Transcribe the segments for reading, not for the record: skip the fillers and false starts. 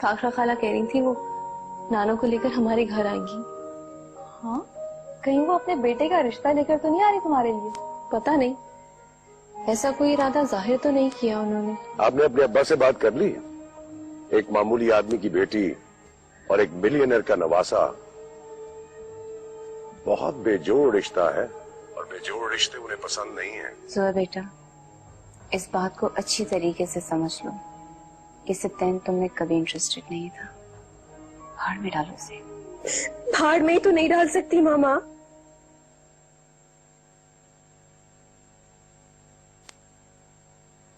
काकरा खाला कह रही थी वो नानो को लेकर हमारे घर आएंगी। हाँ, कहीं वो अपने बेटे का रिश्ता लेकर तो नहीं आ रही तुम्हारे लिए? पता नहीं, ऐसा कोई इरादा जाहिर तो नहीं किया उन्होंने। आपने अपने अब्बा से बात कर ली? एक मामूली आदमी की बेटी और एक मिलियनर का नवासा बहुत बेजोड़ रिश्ता है, और बेजोड़ रिश्ते उन्हें पसंद नहीं है। जोया बेटा, इस बात को अच्छी तरीके से समझ लो कि सिप्तैन तुमने कभी इंटरेस्टेड नहीं था। भाड़ में डालो उसे। भाड़ में तो नहीं डाल सकती मामा।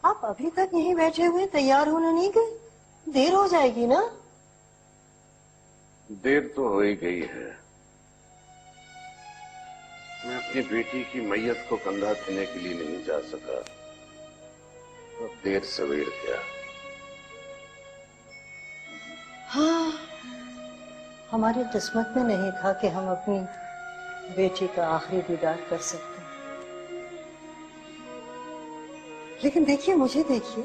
आप अभी तक यहीं बैठे हुए तैयार होने नहीं गए? देर हो जाएगी ना। देर तो हो ही गई है। मैं अपनी बेटी की मैयत को कंधा देने के लिए नहीं जा सका, तो देर सवेर क्या। हाँ, हमारी किस्मत में नहीं था कि हम अपनी बेटी का आखिरी दीदार कर सकते। लेकिन देखिए, मुझे देखिए,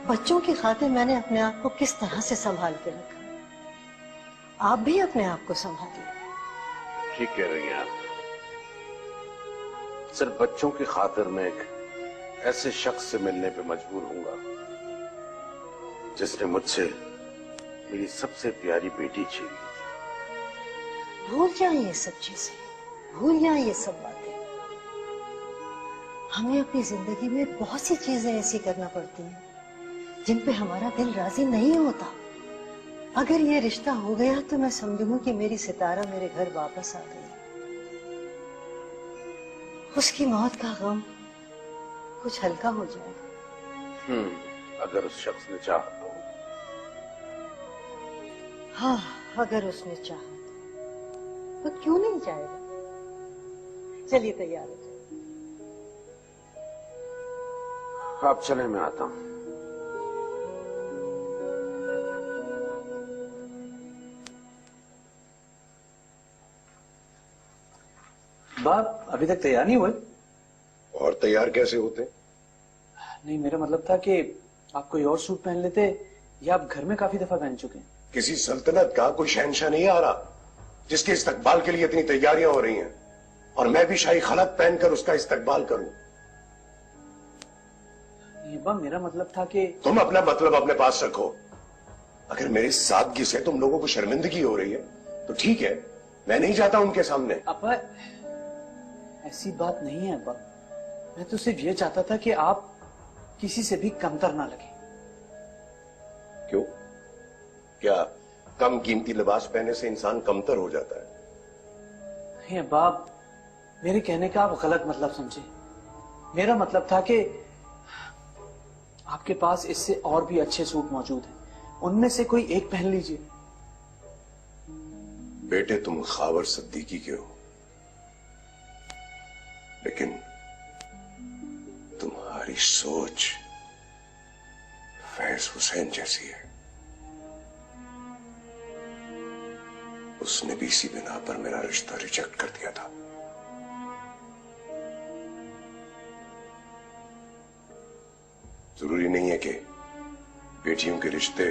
बच्चों की खातिर मैंने अपने आप को किस तरह से संभाल के रखा। आप भी अपने आप को संभालिए। ठीक कह रही हैं आप। सिर्फ बच्चों की खातिर मैं एक ऐसे शख्स से मिलने पे मजबूर हूंगा जिसने मुझसे मेरी सबसे प्यारी बेटी छीन ली। भूल जाइए ये सब चीजें, भूल जाइए ये सब बातें। हमें अपनी जिंदगी में बहुत सी चीजें ऐसी करना पड़ती हैं जिन पे हमारा दिल राजी नहीं होता। अगर ये रिश्ता हो गया तो मैं समझूंगी कि मेरी सितारा मेरे घर वापस आ गई। उसकी मौत का गम कुछ हल्का हो जाएगा। अगर उस शख्स ने चाहा तो। हाँ, अगर उसने चाहा तो क्यों नहीं जाएगा। चलिए तैयार हो जाए। आप चले, मैं आता हूं। बाप अभी तक तैयार नहीं हुए? और तैयार कैसे होते? नहीं, मेरा मतलब था कि आप कोई और सूट पहन लेते, या आप घर में काफी दफा पहन चुके हैं। किसी सल्तनत का कोई शहंशाह नहीं आ रहा जिसके इस्तकबाल के लिए इतनी तैयारियां हो रही हैं, और मैं भी शाही खलत पहनकर उसका इस्तकबाल करूं। ये बाप, मेरा मतलब था कि तुम अपना मतलब अपने पास रखो। अगर मेरी सादगी से तुम लोगों को शर्मिंदगी हो रही है तो ठीक है, मैं नहीं जाता उनके सामने। अब्बा, ऐसी बात नहीं है अब्बा। मैं तो सिर्फ ये चाहता था कि आप किसी से भी कमतर ना लगे। क्यों? क्या कम कीमती लिबास पहनने से इंसान कमतर हो जाता है? नहीं अब्बा, मेरे कहने का आप गलत मतलब समझे। मेरा मतलब था कि आपके पास इससे और भी अच्छे सूट मौजूद हैं, उनमें से कोई एक पहन लीजिए। बेटे, तुम खावर सिद्दीकी के हो, लेकिन तुम्हारी सोच फैज हुसैन जैसी है। उसने भी इसी बिना पर मेरा रिश्ता रिजेक्ट कर दिया था। जरूरी नहीं है कि बेटियों के रिश्ते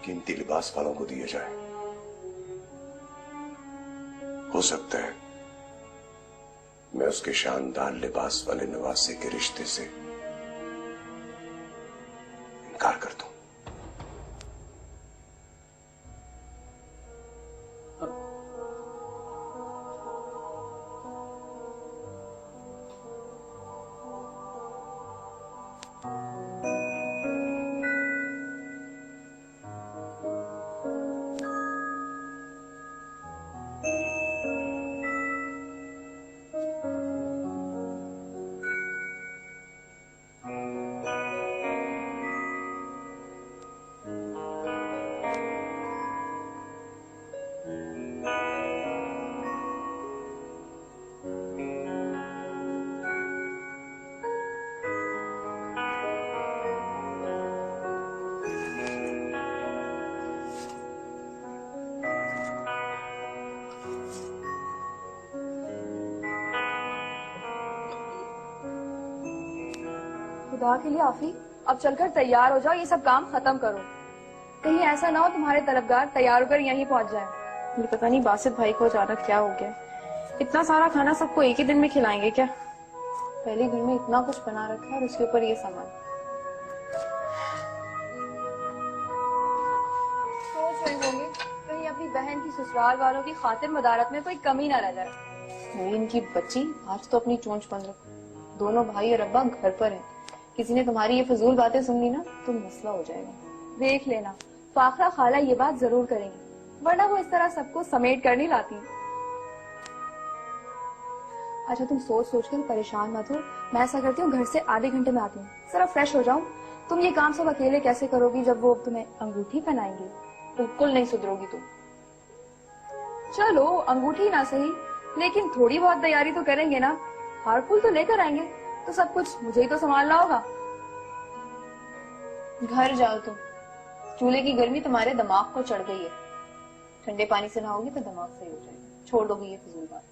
कीमती लिबास वालों को दिए जाए। हो सकता है मैं उसके शानदार लिबास वाले नवासे के रिश्ते से इनकार कर दूं। खुदा के लिए आफी, अब चलकर तैयार हो जाओ, ये सब काम खत्म करो। कहीं ऐसा ना हो तुम्हारे तलबगार तैयार होकर यहीं पहुंच जाए। मुझे पता नहीं बासित भाई को अचानक क्या हो गया। इतना सारा खाना सबको एक ही दिन में खिलाएंगे क्या? पहले घर में इतना कुछ बना रखा है और उसके ऊपर ये सामान। सोच रहे होंगे कहीं अपनी बहन की ससुराल वालों की खातिर मदारत में कोई कमी ना रह जाए। नहीं, इनकी बच्ची आज तो अपनी चोंच बंद रखो। दोनों भाई और अब्बा घर पर हैं। किसी ने तुम्हारी ये फजूल बातें सुन ली ना तो मसला हो जाएगा। देख लेना फाखरा खाला ये बात जरूर करेंगी, वरना वो इस तरह सबको समेट कर नहीं लाती। अच्छा तुम सोच सोच कर परेशान मत हो। मैं ऐसा करती हूँ घर से आधे घंटे में आती हूँ, जरा फ्रेश हो जाऊं। तुम ये काम सब अकेले कैसे करोगी जब वो तुम्हें अंगूठी पहनाएंगे? बिल्कुल नहीं सुधरोगी तुम। चलो अंगूठी ना सही, लेकिन थोड़ी बहुत तैयारी तो करेंगे ना। हार फूल तो लेकर आएंगे, तो सब कुछ मुझे ही तो संभालना होगा। घर जाओ तुम। चूल्हे की गर्मी तुम्हारे दिमाग को चढ़ गई है। ठंडे पानी से नहाओगी तो दिमाग सही हो जाएगा। छोड़ दोगी ये फजूल बात।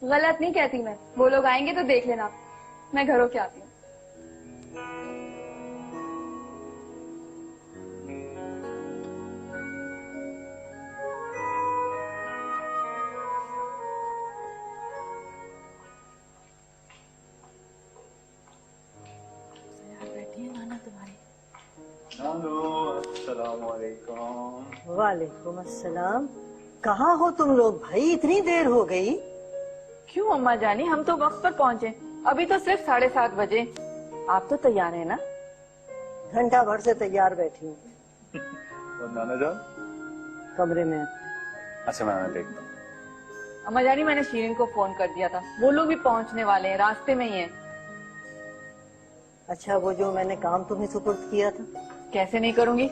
गलत नहीं कहती मैं, वो लोग आएंगे तो देख लेना। मैं घर होके आती हूँ। वालेकुम अस्सलाम। कहाँ हो तुम लोग भाई, इतनी देर हो गई? क्यों अम्मा जानी, हम तो वक्त पर पहुँचे। अभी तो सिर्फ 7:30 बजे। आप तो तैयार है ना? घंटा भर से तैयार बैठी हूँ। और नाना जान? कमरे में। अच्छा मैं देखता हूँ। अम्मा जानी मैंने शीरिन को फोन कर दिया था, वो लोग भी पहुँचने वाले हैं, रास्ते में ही है। अच्छा वो जो मैंने काम तुम्हें सुपुर्द किया था? कैसे नहीं करूंगी,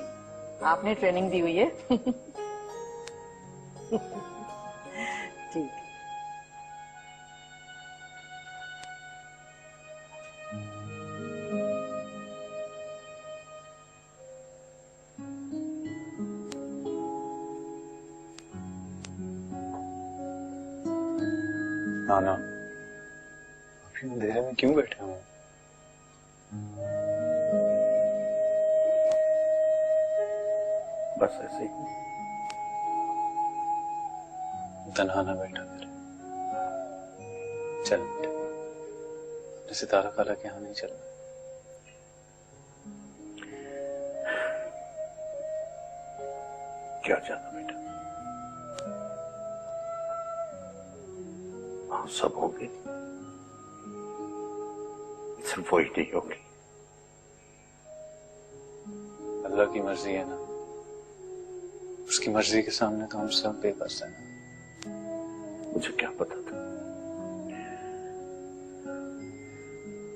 आपने ट्रेनिंग दी हुई है। ठीक। नाना अभी अंधेरे में क्यों बैठे हो? बस ऐसे ही तन्हा ना बैठा मेरे। चल बेटा, सितारा खाला के यहाँ नहीं चलना। क्या जाना बेटा, हाँ सब होंगे, सिर्फ वही नहीं होगी। अल्लाह की मर्जी है ना, उसकी मर्जी के सामने तो हम सब बेबस हैं। मुझे क्या पता था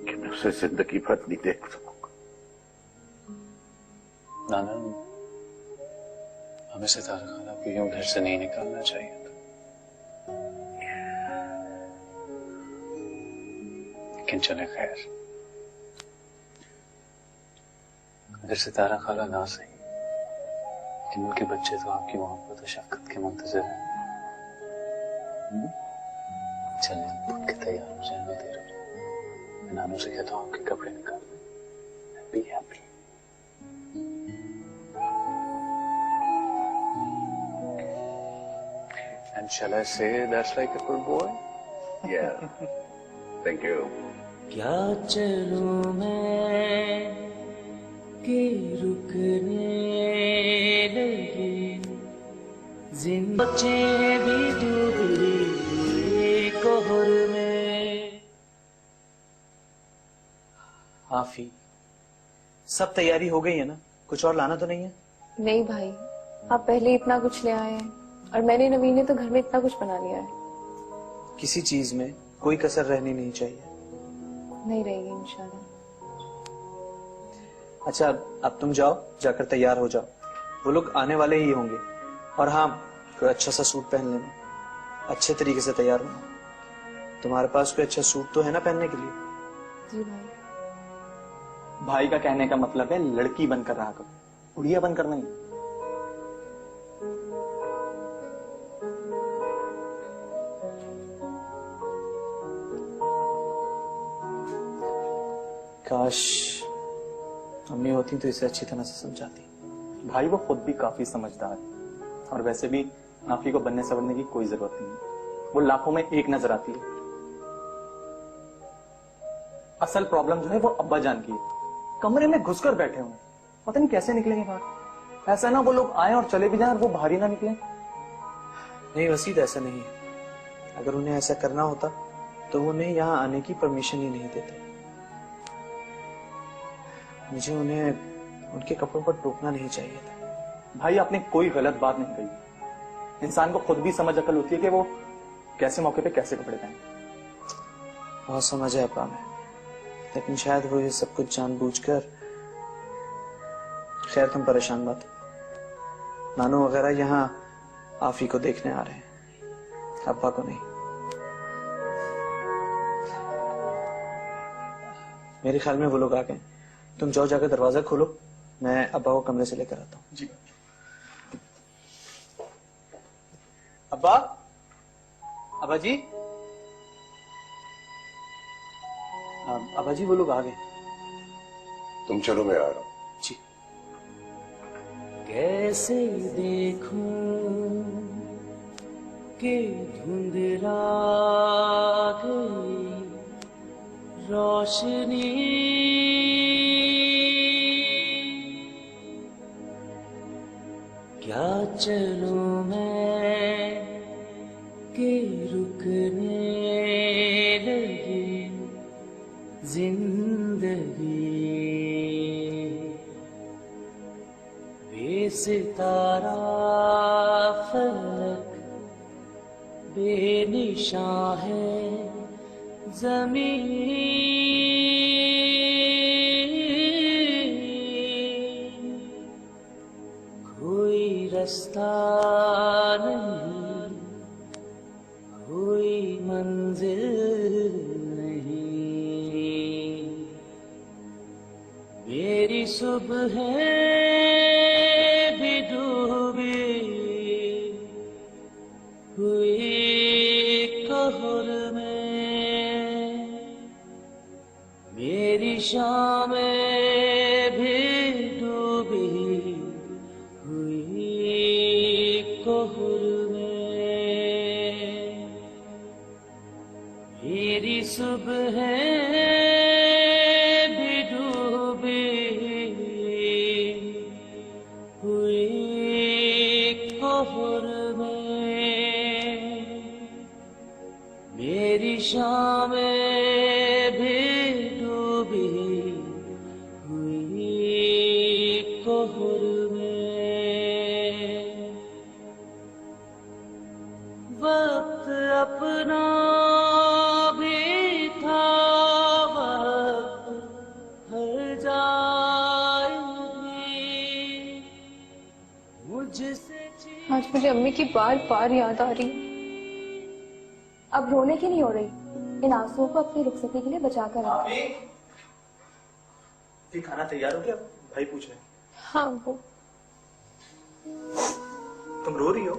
कि मैं उसे जिंदगी भर नहीं देख सकूंगा। नाना हमें सितारा खाला को यूं घर से नहीं निकालना चाहिए था, लेकिन चले खैर, अगर सितारा खाला ना सही लेकिन उनके बच्चे तो आपकी मोहब्बत और शफकत के मुंतज़िर हैं। चलिए उठ के तैयार हो जाएंगे, देर हो जाए। मैं नानू से कहता हूँ आपके कपड़े निकाल लें। Be happy. And shall I say that's like a good boy? Yeah. Thank you. क्या चलूं मैं कि रुकने लगी जिंदगी भी डूबी कोहर में। आफी, सब तैयारी हो गई है ना? कुछ और लाना तो नहीं है? नहीं भाई, आप पहले इतना कुछ ले आए हैं और मैंने नवीन ने तो घर में इतना कुछ बना लिया है। किसी चीज में कोई कसर रहनी नहीं चाहिए। नहीं रहेगी इंशाल्लाह। अच्छा अब तुम जाओ, जाकर तैयार हो जाओ, वो लोग आने वाले ही होंगे। और हाँ, कोई अच्छा सा सूट पहन लेना, अच्छे तरीके से तैयार होना। तुम्हारे पास कोई अच्छा सूट तो है ना पहनने के लिए? जी भाई। भाई का कहने का मतलब है लड़की बनकर रहा करो, बुढ़िया बनकर नहीं। काश अम्मी होती तो इसे अच्छी तरह से समझाती। भाई वो खुद भी काफी समझदार है, और वैसे भी आफी को बनने संवरने की कोई जरूरत नहीं है। वो लाखों में एक नजर आती है। असल प्रॉब्लम जो है वो अब्बा जान की है। कमरे में घुसकर बैठे हुए, पता नहीं कैसे निकलेंगे बाहर। ऐसा ना वो लोग आए और चले भी जाएं और वो बाहर ही ना निकले। नहीं वसीद, ऐसा नहीं है। अगर उन्हें ऐसा करना होता तो वो उन्हें यहाँ आने की परमिशन ही नहीं देते। मुझे उन्हें उनके कपड़ों पर टोकना नहीं चाहिए था। भाई आपने कोई गलत बात नहीं कही। इंसान को खुद भी समझ अकल होती है कि वो कैसे मौके पे कैसे कपड़े पहने। बहुत समझ है अब्बा में, लेकिन शायद वो ये सब कुछ जानबूझकर। खैर तुम परेशान मत, नानू वगैरह यहाँ आफी को देखने आ रहे हैं, अब्बा को नहीं। मेरे ख्याल में वो लोग आ गए। तुम जाओ, जाकर दरवाजा खोलो, मैं अब्बा को कमरे से लेकर आता हूँ। जी। अब्बा, अब्बा जी, अब्बा जी वो लोग आ गए। तुम चलो, मैं आ रहा हूं। जी। कैसे देखूं कि धुंधला गई रोशनी, क्या चलूं मैं कि रुकने लगी जिंदगी, बेसितारा फलक बेनिशां है ज़मीन, कोई रास्ता नहीं, कोई मंजिल नहीं, मेरी सुबह भी डूबी हुई कहर में, मेरी शामें भी डूबी हुई कहर में, मेरी सुबह भी डूबी हुई कहर में, मेरी शामें भी डूबी हुई कहर में, वक्त अपना भी था, वक्त हर जाएगी मुझसे। आज मुझे अम्मी की बार बार याद आ रही है। अब रोने की नहीं हो रही, इन आंसुओं को अपनी रुखसती के लिए बचा कर रखो। ये खाना तैयार हो गया? भाई पूछ रहे हैं। हाँ वो। तुम रो रही हो?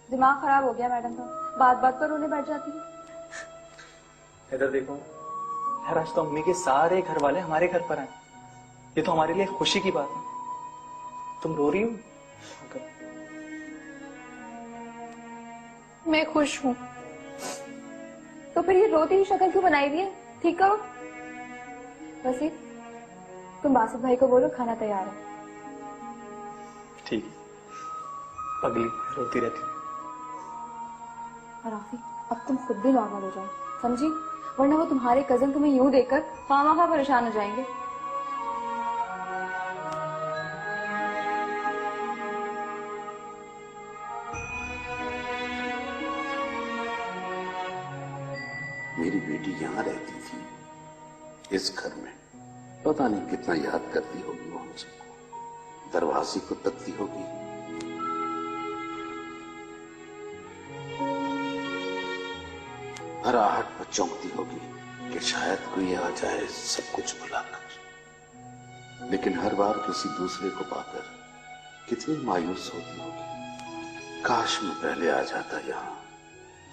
दिमाग खराब हो गया मैडम का, बात बात पर रोने बैठ जाती है। इधर देखो यार, आज तो अम्मी के सारे घर वाले हमारे घर पर आए। ये तो हमारे लिए खुशी की बात है। तुम रो रही हो? मैं खुश हूँ। तो फिर ये रोती ही शक्ल क्यों बनाई हुई है? ठीक करो। वसीम, तुम बासित भाई को बोलो खाना तैयार है। ठीक है, पगली रोती रहती। और आफी, अब तुम खुद भी नॉर्मल हो जाओ, समझी? वरना वो तुम्हारे कजन तुम्हें यूं देखकर खामखा परेशान हो जाएंगे। मेरी बेटी यहाँ रहती थी, इस घर में। पता नहीं कितना याद करती होगी वो हम सबको, दरवाजे को तकती होगी। हर आहट पर चौंकती होगी कि शायद कोई आ जाए सब कुछ भुलाकर। लेकिन हर बार किसी दूसरे को पाकर कितनी मायूस होती होगी। काश मैं पहले आ जाता यहाँ,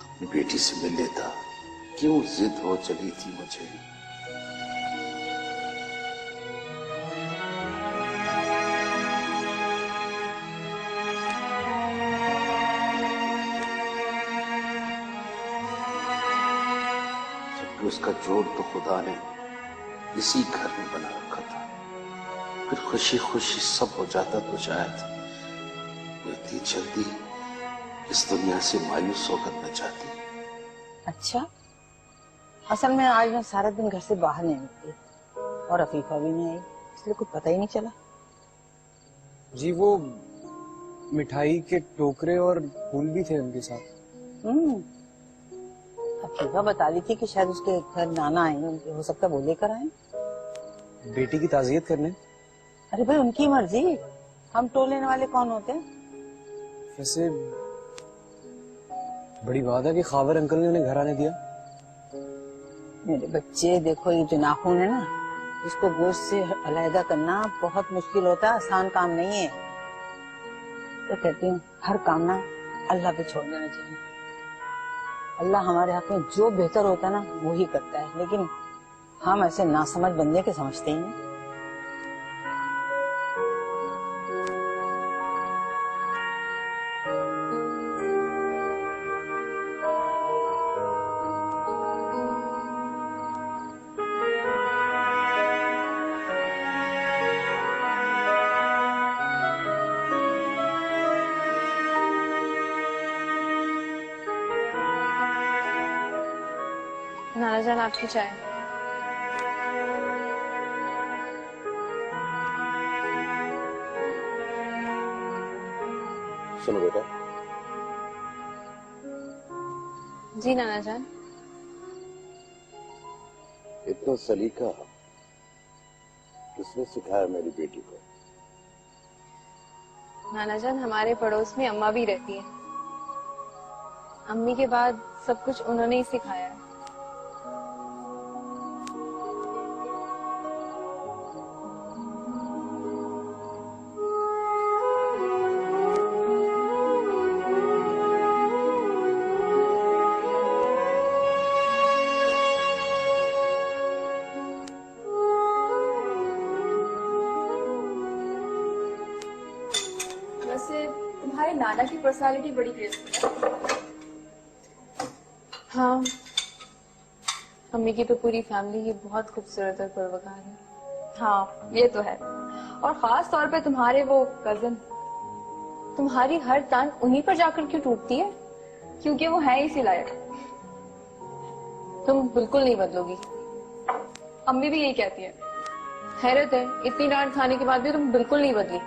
अपनी बेटी से मिल लेता। क्यों जिद हो चली थी मुझे। उसका जोड़ तो खुदा ने इसी घर में बना रखा था। फिर खुशी खुशी सब हो जाता तो शायद वो इतनी जल्दी इस दुनिया से मायूस होकर न जाती। अच्छा, असल में आज मैं सारा दिन घर से बाहर नहीं निकली और अफीफा भी नहीं आई, इसलिए कुछ पता ही नहीं चला। जी वो मिठाई के टोकरे और फूल भी थे उनके साथ। अफीफा बता रही थी कि शायद उसके घर नाना आए, हो सकता है वो लेकर आए। बेटी की ताजियत करने। अरे भाई उनकी मर्जी, हम टोल लेने वाले कौन होते हैं। वैसे बड़ी बात है कि खावर अंकल ने उन्हें घर आने दिया। मेरे बच्चे देखो, ये जो नाखून है ना, इसको गोश्त से अलहदा करना बहुत मुश्किल होता है, आसान काम नहीं है। तो कहती हूँ हर काम ना अल्लाह पे छोड़ देना चाहिए। अल्लाह हमारे हाथ में जो बेहतर होता है ना वो ही करता है, लेकिन हम ऐसे नासमझ बंदे के समझते ही नहीं। नाना जान आपकी चाय। सुनो बेटा। जी नाना जान। इतना सलीका किसने सिखाया मेरी बेटी को? नाना जान, हमारे पड़ोस में अम्मा भी रहती है। अम्मी के बाद सब कुछ उन्होंने ही सिखाया है। वैसे तुम्हारे नाना की पर्सनालिटी बड़ी क्रेजी है। हाँ, अम्मी की तो पूरी फैमिली ही बहुत खूबसूरत और पुरवकार है। हाँ ये तो है, और खास तौर पे तुम्हारे वो कजन। तुम्हारी हर तान उन्हीं पर जाकर क्यों टूटती है? क्योंकि वो है इसी लायक। तुम बिल्कुल नहीं बदलोगी। अम्मी भी यही कहती है। हैरत है, इतनी डांट खाने के बाद भी तुम बिल्कुल नहीं बदली।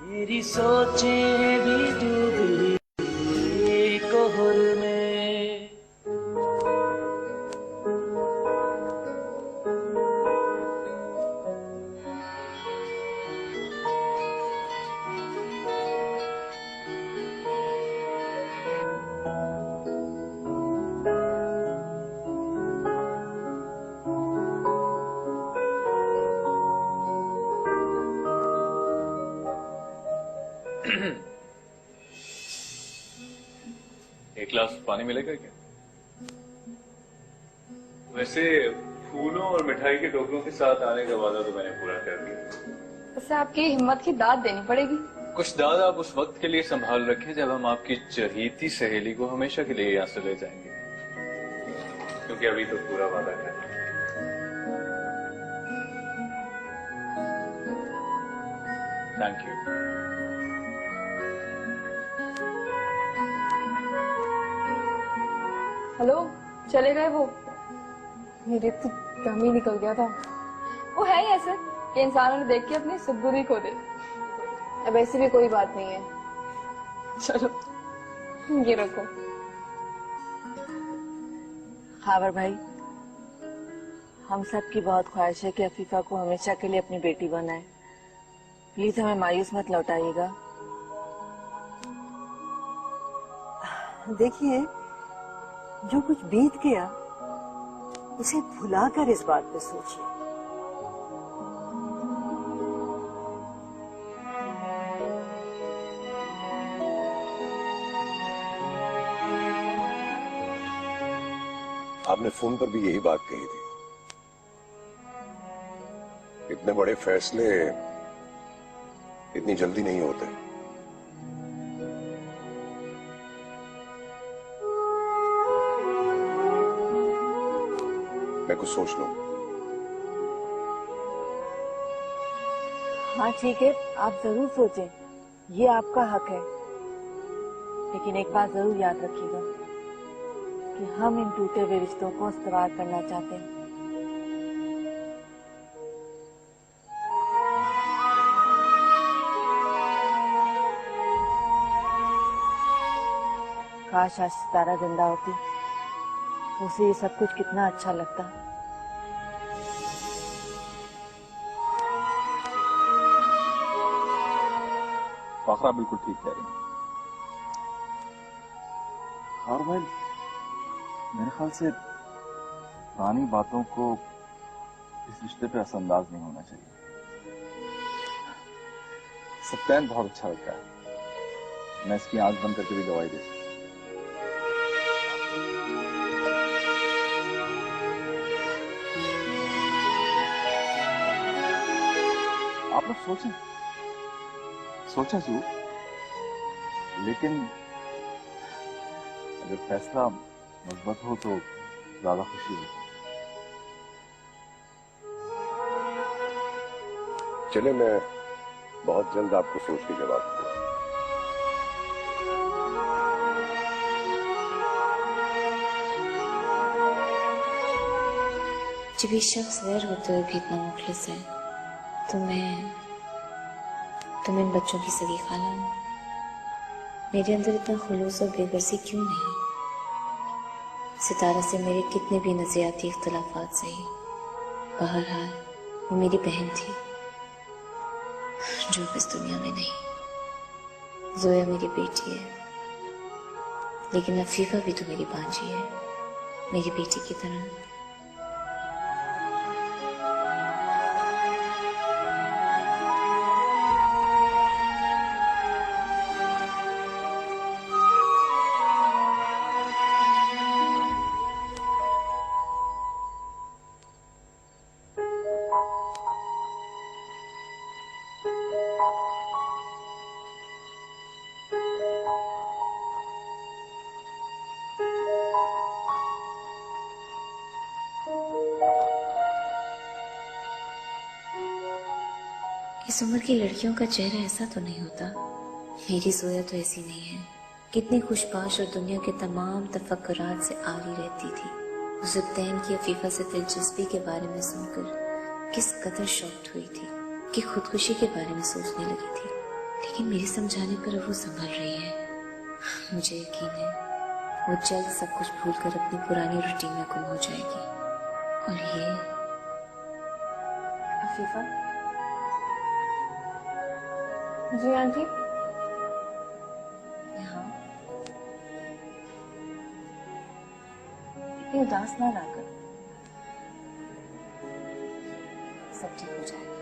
मेरी सोचें भी डूबी कोहर में। एक गिलास पानी मिलेगा क्या? वैसे फूलों और मिठाई के टोकरों के साथ आने का वादा तो मैंने पूरा कर दिया। उससे आपकी हिम्मत की दाद देनी पड़ेगी। कुछ दाद आप उस वक्त के लिए संभाल रखें जब हम आपकी चहेती सहेली को हमेशा के लिए यहाँ से ले जाएंगे, क्योंकि अभी तो पूरा वादा कर। Thank you. हेलो, चले गए वो? मेरे तो दम ही निकल गया था। वो है ही ऐसे कि इंसानों ने देख के अपनी सुध-बुद्धि खो दे। अब ऐसी भी कोई बात नहीं है। चलो ये रखो। खावर भाई, हम सब की बहुत ख्वाहिश है कि अफीफा को हमेशा के लिए अपनी बेटी बनाए। प्लीज हमें मायूस मत लौटाइएगा। देखिए, जो कुछ बीत गया उसे भुलाकर इस बात पे सोचिए। आपने फोन पर भी यही बात कही थी। इतने बड़े फैसले इतनी जल्दी नहीं होते। मैं कुछ सोच लूं। हाँ ठीक है, आप जरूर सोचें, ये आपका हक है। लेकिन एक बात जरूर याद रखिएगा कि हम इन टूटे हुए रिश्तों को इस्तेमाल करना चाहते हैं। काश आज सितारा जिंदा होती, उसे ये सब कुछ कितना अच्छा लगता। फाखरा बिल्कुल ठीक कह रही है। और भाई मेरे ख्याल से पुरानी बातों को इस रिश्ते पे असरअंदाज नहीं होना चाहिए। सत्यान बहुत अच्छा लगता है, मैं इसकी आंख बंद करके भी दवाई दे सकता हूं। आप लोग सोचा जरूर, लेकिन अगर फैसला मजबूत हो तो ज्यादा खुशी होगी। चले, मैं बहुत जल्द आपको सोच के जवाब दूंगा। जब ये शख्स गैर होते हुए भी इतना मुखलिस है तो तुम इन बच्चों की सगी खाला हो। मेरे अंदर इतना खुलूस और बेबसी क्यों नहीं? सितारा से मेरे कितने भी नज़रियाती इख्तिलाफात सही, बहरहाल वो मेरी बहन थी जो इस दुनिया में नहीं। जोया मेरी बेटी है, लेकिन अफीफा भी तो मेरी भांजी है, मेरी बेटी की तरह। इस उम्र की लड़कियों का चेहरा ऐसा तो नहीं होता। मेरी जोया तो ऐसी नहीं है, कितनी खुशबाश और दुनिया के तमाम तफक्कुरात से आरी रहती थी। उस तैन की अफीफा से दिलचस्पी के बारे में सुनकर किस कदर शॉक्ड हुई थी कि खुदकुशी के बारे में सोचने लगी थी। लेकिन मेरे समझाने पर वो संभल रही है। मुझे यकीन है वो जल्द सब कुछ भूलकर अपनी पुरानी रूटीन में गुम हो जाएगी। और ये अफीफा। जी आंटी। यहाँ इतनी उदास ना रहकर, सब ठीक हो जाएगा।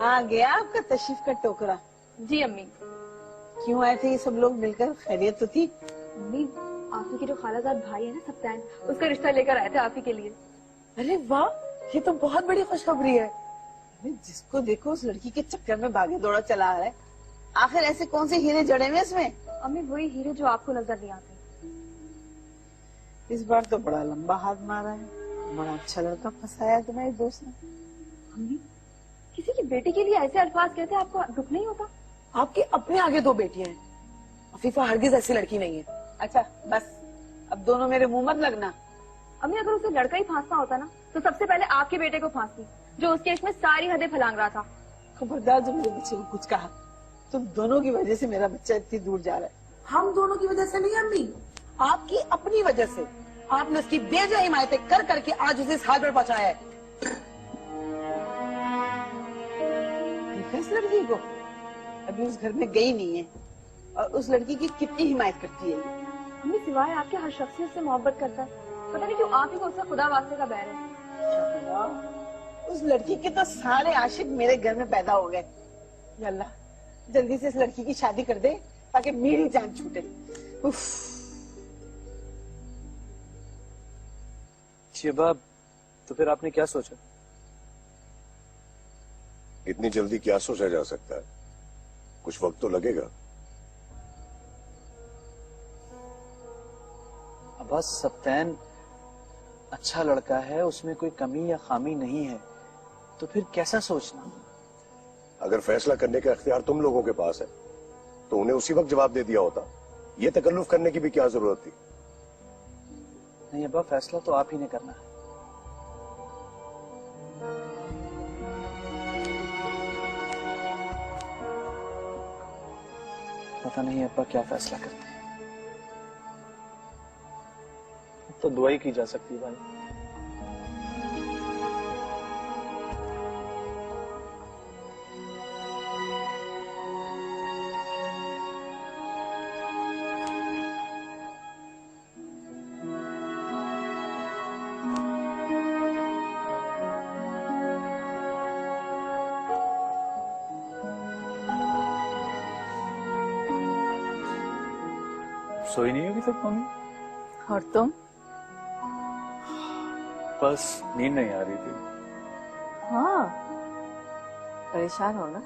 आ गया आपका तशरीफ का टोकरा। जी अम्मी। क्यों आए थे ये सब लोग मिलकर? खैरियत तो थी? अम्मी, आप ही के जो खालाजाद भाई है ना सप्तान, उसका रिश्ता लेकर आए थे आप ही के लिए। अरे वाह, ये तो बहुत बड़ी खुशखबरी है। जिसको देखो उस लड़की के चक्कर में भागे दौड़ा चला आ रहा है। आखिर ऐसे कौन से हीरे जड़े हुए इसमें? अम्मी वही हीरे जो आपको नजर नहीं आते। इस बार तो बड़ा लंबा हाथ मारा है, बड़ा अच्छा लड़का फंसाया तुम्हारे दोस्त ने। अम्मी, किसी की बेटी के लिए ऐसे अल्फाज कहते आपको दुख नहीं होता? आपके अपने आगे दो बेटियां हैं, अफीफा हरगिज ऐसी लड़की नहीं है। अच्छा बस, अब दोनों मेरे मुंह मत लगना। अम्मी, अगर उसे लड़का ही फांसना होता ना तो सबसे पहले आपके बेटे को फांसती, जो उस केस में सारी हदें फलांग रहा था। खबरदार जो मेरे बच्चे को कुछ कहा। तुम दोनों की वजह से मेरा बच्चा इतनी दूर जा रहा है। हम दोनों की वजह से नहीं अम्मी, आपकी अपनी वजह से। आपने उसकी बेजा हिमायतें कर करके आज उसे इस हाल पर पहुंचाया है। इस लड़की को अभी उस घर में गई नहीं है और उस लड़की की कितनी हिमायत करती है। अम्मी, सिवाय आपके हर शख्स से उससे मोहब्बत करता है। पता नहीं क्यों आप ही को उसका खुदा वास्ते का बैर है। उस लड़की के तो सारे आशिक मेरे घर में पैदा हो गए। अल्लाह जल्दी से इस लड़की की शादी कर दे, ताकि मेरी जान छूटे। उफ। शिबा, तो फिर आपने क्या सोचा? इतनी जल्दी क्या सोचा जा सकता है? कुछ वक्त तो लगेगा। अब्बास, सप्तैन अच्छा लड़का है, उसमें कोई कमी या खामी नहीं है, तो फिर कैसा सोचना? अगर फैसला करने का इख्तियार तुम लोगों के पास है तो उन्हें उसी वक्त जवाब दे दिया होता। ये तकल्लुफ करने की भी क्या जरूरत थी? नहीं अब्बा, फैसला तो आप ही ने करना है। पता नहीं अब्बा क्या फैसला करते हैं। अब तो दुआ ही की जा सकती है भाई। सोई नहीं होगी तब मम्मी? और तुम? बस नींद नहीं आ रही थी। हाँ, परेशान हो ना?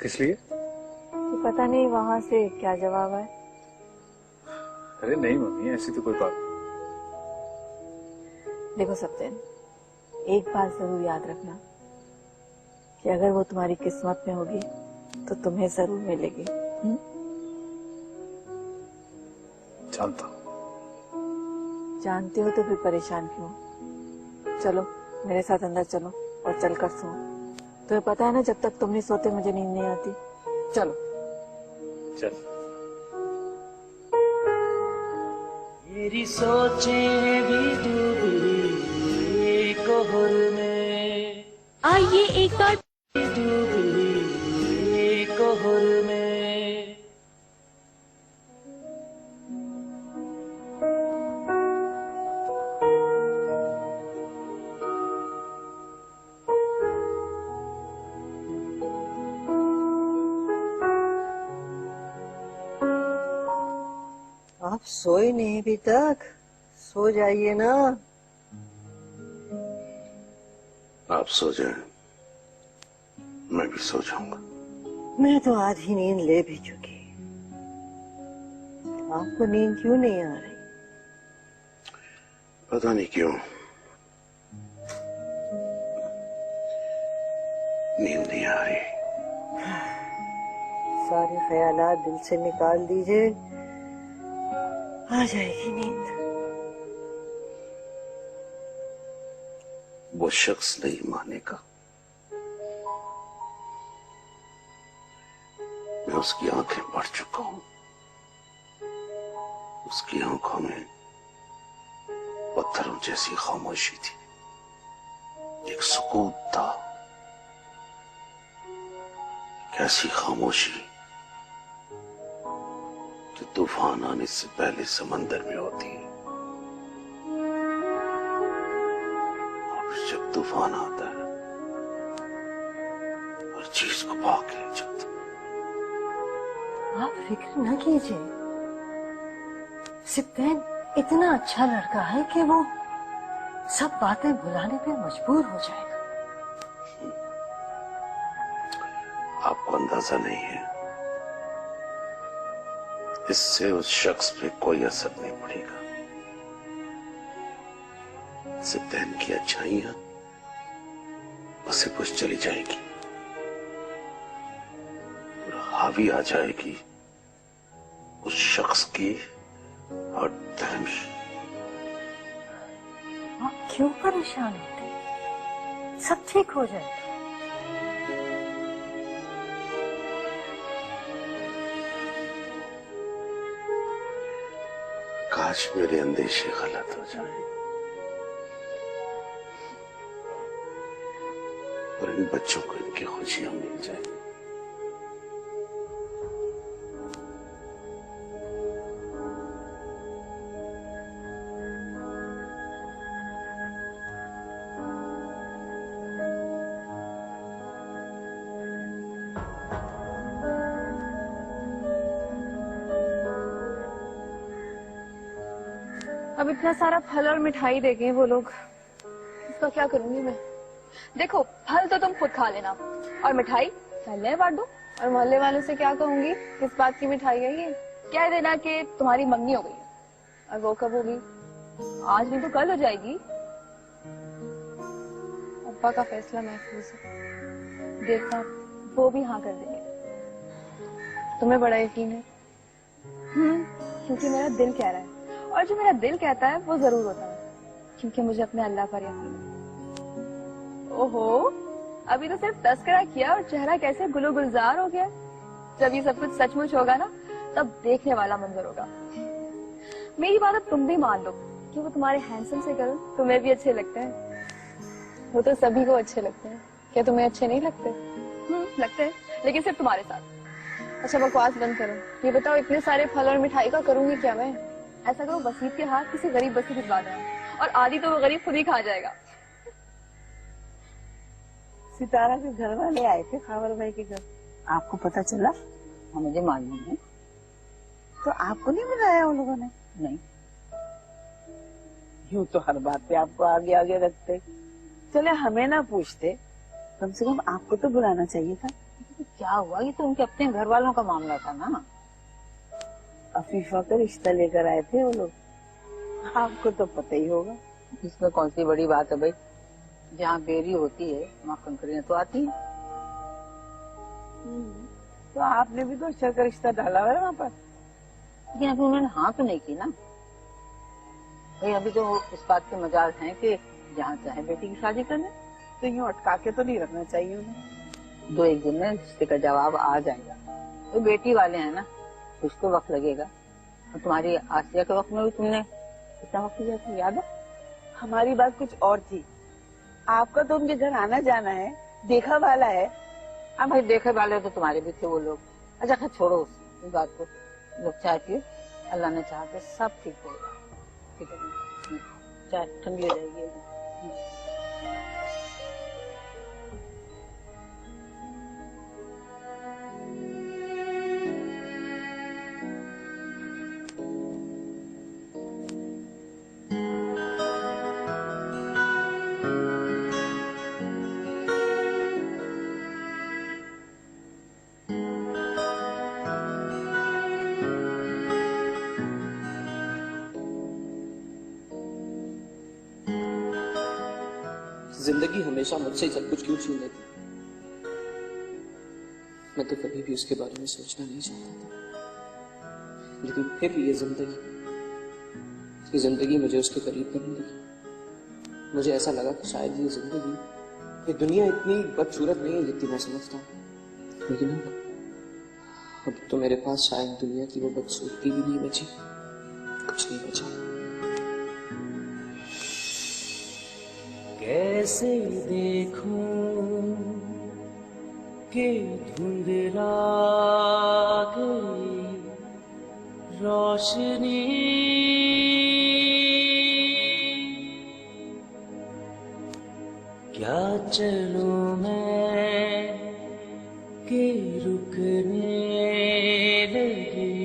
किस लिए? तो पता नहीं वहां से क्या जवाब आए। अरे नहीं मम्मी, ऐसी तो कोई बात नहीं। देखो सत्यन, एक बात जरूर याद रखना कि अगर वो तुम्हारी किस्मत में होगी तो तुम्हें जरूर मिलेगी। जानता हूं। जानते हो तो फिर परेशान क्यों? चलो मेरे साथ अंदर चलो और चल कर सो। तुम्हें पता है ना, जब तक तुम नहीं सोते मुझे नींद नहीं आती। चलो चल। मेरी सोचें भी डूबी कोहर में, आइए एक बार डूबी कोहर में। आप सोए नहीं अभी तक? सो जाइए ना। आप सो जाएं, मैं भी सो जाऊंगा। मैं तो आधी नींद ले भी चुकी। आपको नींद क्यों नहीं आ रही? पता नहीं क्यों नींद नहीं आ रही। सारे ख्यालात दिल से निकाल दीजिए, आ जाएगी नींद। वो शख्स नहीं मानेगा। मैं उसकी आंखें पढ़ चुका हूं। उसकी आंखों में पत्थरों जैसी खामोशी थी, एक सुकूत था। कैसी खामोशी जो तूफान आने से पहले समंदर में होती है, और जब तूफान आता है हर चीज को भाग के ले जाता है। आप फिक्र न कीजिए, सिप्तैन इतना अच्छा लड़का है कि वो सब बातें भुलाने पे मजबूर हो जाएगा। आपको अंदाजा नहीं है, इससे उस शख्स पे कोई असर नहीं पड़ेगा। सिप्तैन की अच्छाइयां उसे बुझ चली जाएगी और हावी आ जाएगी उस शख्स की हर तरह में। आप क्यों परेशान होते हैं? सब ठीक हो जाएगा। काश मेरे अंदेशे गलत हो जाए और इन बच्चों को इनकी खुशियां मिल जाए। अब इतना सारा फल और मिठाई दे गए वो लोग, इसका क्या करूंगी मैं? देखो फल तो तुम खुद खा लेना और मिठाई मोहल्ले में बांट दो। और मोहल्ले वालों से क्या कहूंगी? किस बात की मिठाई है ये? कह देना कि तुम्हारी मंगनी हो गई है। और वो कब होगी? आज नहीं तो कल हो जाएगी। अब्बा का फैसला महफूज है, देखना वो भी हाँ कर देंगे। तुम्हें बड़ा यकीन है? क्योंकि मेरा दिल कह रहा है, और जो मेरा दिल कहता है वो जरूर होता है, क्योंकि मुझे अपने अल्लाह पर यकीन है। ओहो, अभी तो सिर्फ तस्करा किया और चेहरा कैसे गुलो गुलजार हो गया। जब ये सब कुछ सचमुच होगा ना, तब देखने वाला मंजर होगा। मेरी बात अब तुम भी मान लो कि वो तुम्हारे हैंडसम से करो, तुम्हें भी अच्छे लगते हैं। वो तो सभी को अच्छे लगते हैं, क्या तुम्हें अच्छे नहीं लगते? लगते हैं, लेकिन सिर्फ तुम्हारे साथ। अच्छा बकवास बंद करो, ये बताओ इतने सारे फल और मिठाई का करूंगी क्या मैं? ऐसा करो, वसीयत के हाथ किसी गरीब बच्चे भिजवा देना और आधी तो वो गरीब खुद ही खा जाएगा। सितारा के घर वाले आए थे खावर भाई के घर, आपको पता चला? हाँ मुझे मालूम है। तो आपको नहीं बुलाया उन लोगों ने? नहीं, यूं तो हर बात पे आपको आगे आगे रखते। चले हमें ना पूछते, कम से कम आपको तो बुलाना चाहिए था। क्या हुआ, ये तो उनके अपने घर वालों का मामला था ना। अफीफा का रिश्ता लेकर आए थे वो लोग, आपको तो पता ही होगा। इसमें कौन सी बड़ी बात है भाई, जहाँ बेरी होती है वहाँ कंकरियां तो आती हैं। तो आपने भी तो अच्छा का रिश्ता डाला हुआ है वहाँ पर, लेकिन अभी उन्होंने हाँ तो नहीं की ना भाई। अभी तो इस बात के मजाल हैं कि जहाँ चाहे बेटी की शादी करने, तो यूँ अटका के तो नहीं रखना चाहिए उन्हें। दो एक दिन में रिश्ते का जवाब आ जाएगा। तो बेटी वाले हैं ना, कुछ तो वक्त लगेगा। और तुम्हारी आसिया के वक्त में भी तुमने कितना वक्त लिया था, याद है? हमारी बात कुछ और थी, आपका तो उनके घर आना जाना है, देखा वाला है। हाँ भाई, देखे वाले तो तुम्हारे भी थे वो लोग। अच्छा खैर छोड़ो उस बात को, लोग चाय पिए, अल्लाह ने चाहा के सब ठीक होगा। ठीक है, चाय ठंडी हो जाएगी। जिंदगी हमेशा मुझसे सब कुछ क्यों छीन लेती? मैं तो कभी भी उसके बारे में सोचना नहीं चाहता था, लेकिन फिर भी ये जिंदगी मुझे उसके करीब करने लगी। मुझे ऐसा लगा कि शायद ये दुनिया इतनी बदसूरत नहीं है जितनी मैं समझता हूँ। लेकिन अब तो मेरे पास शायद दुनिया की वो बदसूरती भी नहीं बची, कुछ नहीं बचा। कैसे देखूं कि धुंधला गई रोशनी, क्या चलूं मैं कि रुकने लगी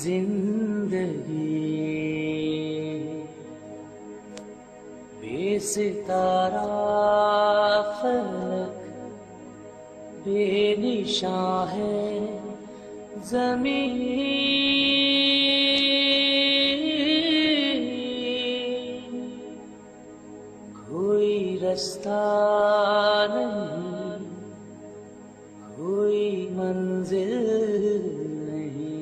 जिंदगी। बेसितारा फलक बेनिशां है ज़मीन, कोई रास्ता नहीं, कोई मंजिल नहीं।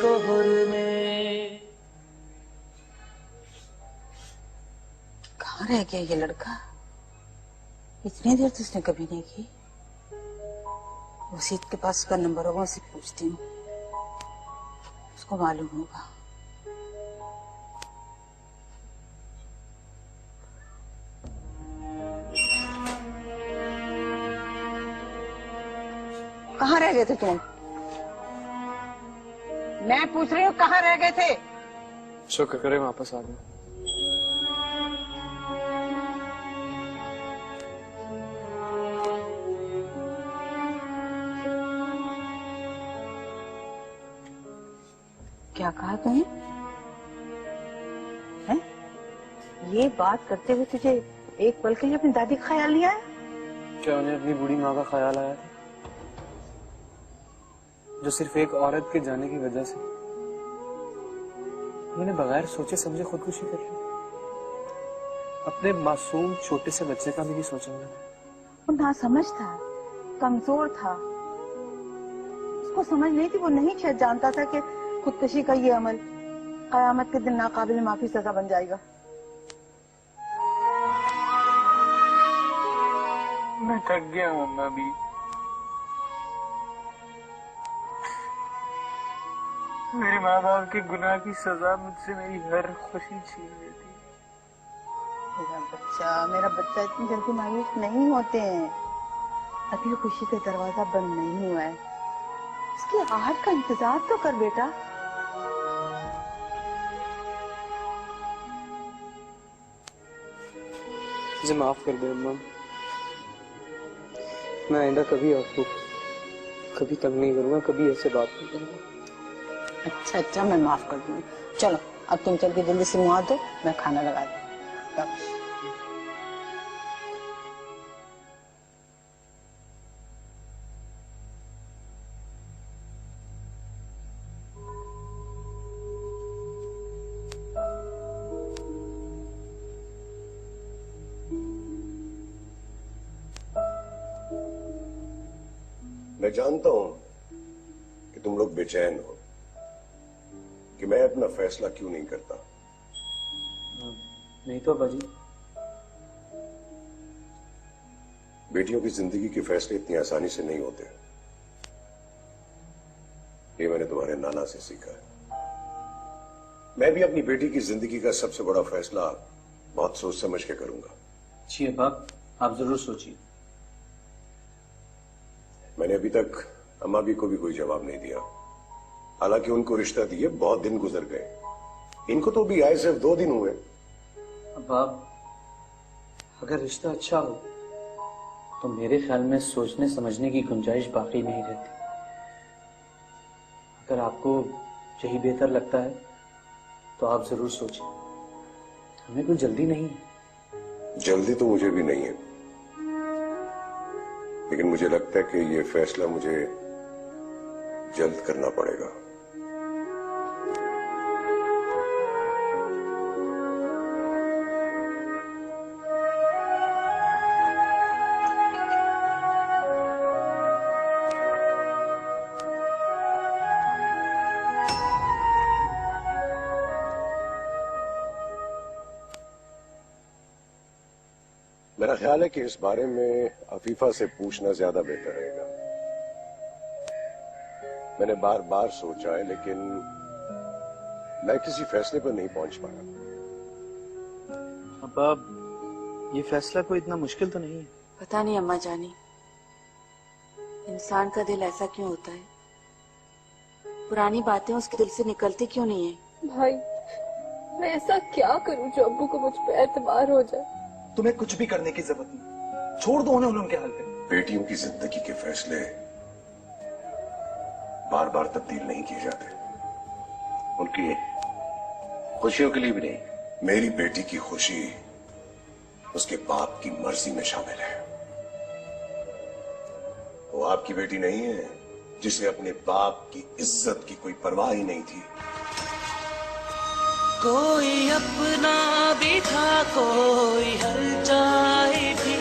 कोहर में कहाँ रह गया ये लड़का? इतनी देर तो उसने कभी नहीं की। वसीयत के पास उसका नंबर होगा, उससे पूछती हूँ, उसको मालूम होगा। कहाँ रह गए थे तुम? मैं पूछ रही हूँ कहाँ रह गए थे? शुक्र करे वापस आ गए। क्या कहा तुमने? हैं? ये बात करते हुए तुझे एक पल के लिए अपनी दादी का ख्याल नहीं आया? क्या उन्हें अपनी बूढ़ी माँ का ख्याल आया था, जो सिर्फ एक औरत के जाने की वजह से उन्होंने बगैर सोचे समझे खुदकुशी कर ली? अपने मासूम छोटे से बच्चे का भी नहीं सोचा उन्होंने। वो नासमझ था, कमजोर था, उसको समझ नहीं थी। वो नहीं शायद जानता था कि खुदकशी का ये अमल कयामत के दिन नाकाबिल माफी सजा बन जाएगा। मैं थक गया हूँ अम्मा भी। मेरे माँ बाप के गुनाह की सजा मुझसे मेरी हर खुशी छीन लेती। मेरा बच्चा इतनी जल्दी मायूस नहीं होते हैं। अभी खुशी का दरवाजा बंद नहीं हुआ है, इसकी आहट का इंतजार तो कर बेटा। मुझे माफ कर दे अम्मा। मैं आइंदा कभी आपको कभी तंग नहीं करूंगा, कभी ऐसे बात नहीं करूंगा। अच्छा, मैं माफ कर दूंगी। चलो अब तुम चल के जल्दी से मुंह दो, मैं खाना लगा दूँ। मैं जानता हूं कि तुम लोग बेचैन हो कि मैं अपना फैसला क्यों नहीं करता। नहीं तो बाजी, बेटियों की जिंदगी के फैसले इतनी आसानी से नहीं होते। ये मैंने तुम्हारे नाना से सीखा है। मैं भी अपनी बेटी की जिंदगी का सबसे बड़ा फैसला बहुत सोच समझ के करूंगा। जी बाप, आप जरूर सोचिए। मैंने अभी तक अम्मा भी को भी कोई जवाब नहीं दिया। हालांकि उनको रिश्ता दिए बहुत दिन गुजर गए। इनको तो भी आए सिर्फ 2 दिन हुए। बाप, अगर रिश्ता अच्छा हो तो मेरे ख्याल में सोचने समझने की गुंजाइश बाकी नहीं रहती। अगर आपको यही बेहतर लगता है तो आप जरूर सोचिए। हमें कोई जल्दी नहीं है। जल्दी तो मुझे भी नहीं है, लेकिन मुझे लगता है कि ये फैसला मुझे जल्द करना पड़ेगा। मेरा ख्याल है कि इस बारे में अफीफा से पूछना ज्यादा बेहतर रहेगा। मैंने बार बार सोचा है, लेकिन मैं किसी फैसले पर नहीं पहुंच पाया। अब ये फैसला कोई इतना मुश्किल तो नहीं है। पता नहीं अम्मा जानी, इंसान का दिल ऐसा क्यों होता है। पुरानी बातें उसके दिल से निकलती क्यों नहीं है। भाई, मैं ऐसा क्या करूं जो अब्बू को मुझ पे एतबार हो जाए। तुम्हें कुछ भी करने की जरूरत नहीं, छोड़ दो उन्हें उनके हाल पे। बेटियों की जिंदगी के फैसले बार बार तब्दील नहीं किए जाते। उनकी खुशियों के लिए भी नहीं। मेरी बेटी की खुशी उसके बाप की मर्जी में शामिल है। वो आपकी बेटी नहीं है जिसे अपने बाप की इज्जत की कोई परवाह ही नहीं थी। कोई अपना भी था, कोई हलचल भी